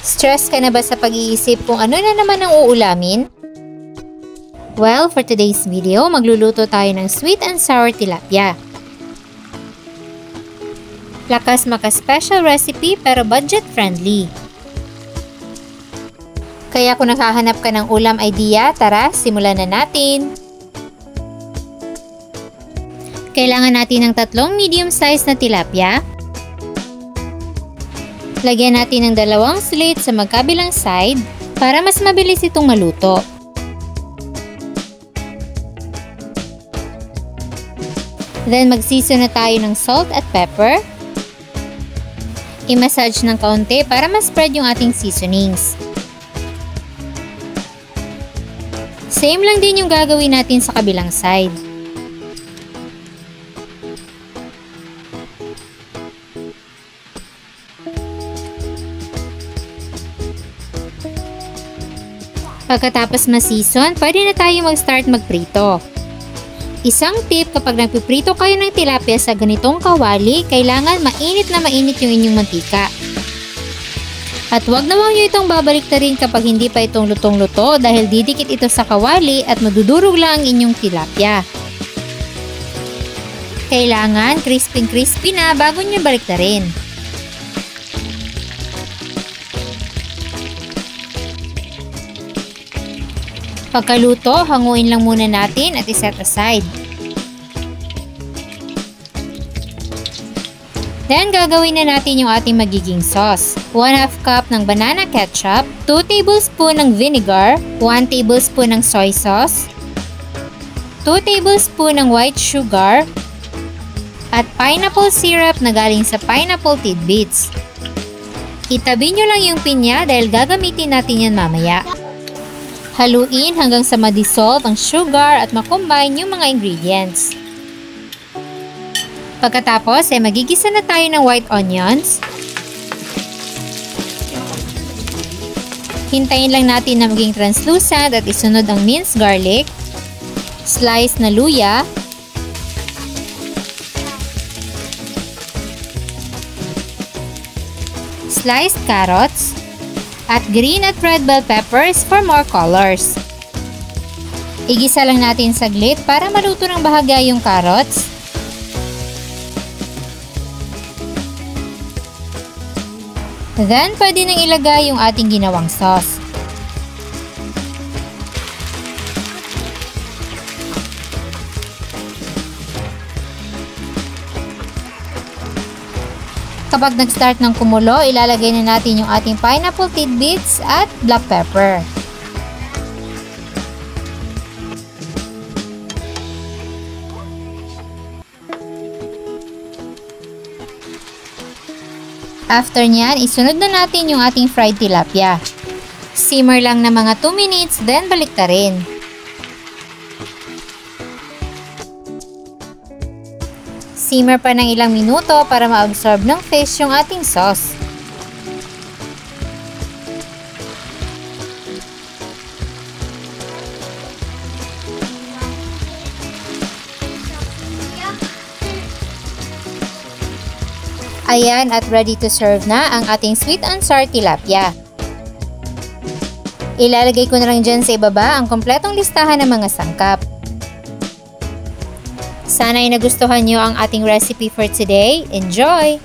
Stress ka na ba sa pag-iisip kung ano na naman ang uulamin? Well, for today's video, magluluto tayo ng sweet and sour tilapia. Lakas maka-special recipe pero budget friendly. Kaya kung nakahanap ka ng ulam idea, tara, simulan na natin! Kailangan natin ng 3 medium-sized na tilapia. Lagyan natin ng 2 slit sa magkabilang side para mas mabilis itong maluto. Then mag-season na tayo ng salt at pepper. I-massage ng kaunti para ma-spread yung ating seasonings. Same lang din yung gagawin natin sa kabilang side. Pagkatapos ma-season, pwede na tayo mag-start magprito. Isang tip, kapag nagpiprito kayo ng tilapia sa ganitong kawali, kailangan mainit na mainit yung inyong mantika. At huwag naman nyo itong babaliktarin kapag hindi pa itong lutong-luto dahil didikit ito sa kawali at madudurog lang ang inyong tilapia. Kailangan crispy na bago nyo baliktarin. Pagkaluto, hanguin lang muna natin at iset aside. Then, gagawin na natin yung ating magiging sauce. 1/2 cup ng banana ketchup, 2 tablespoon ng vinegar, 1 tablespoon ng soy sauce, 2 tablespoon ng white sugar, at pineapple syrup na galing sa pineapple tidbits. Itabi nyo lang yung pinya dahil gagamitin natin yan mamaya. Haluin hanggang sa ma-dissolve ang sugar at ma-combine yung mga ingredients. Pagkatapos ay magigisa na tayo ng white onions. Hintayin lang natin na maging translucent at isunod ang minced garlic, sliced na luya, sliced carrots, at green at red bell peppers for more colors. Igisa lang natin saglit para maluto ng bahagya yung carrots. Then, pwede nang ilagay yung ating ginawang sauce. Kapag nag-start ng kumulo, ilalagay na natin yung ating pineapple tidbits at black pepper. After nyan, isunod na natin yung ating fried tilapia. Simmer lang na mga 2 minutes, then baliktarin. Simmer pa ng ilang minuto para ma-absorb ng fish yung ating sauce. Ayan, at ready to serve na ang ating sweet and sour tilapia. Ilalagay ko na lang dyan sa ibaba ang kompletong listahan ng mga sangkap. Sana ay nagustuhan nyo ang ating recipe for today. Enjoy!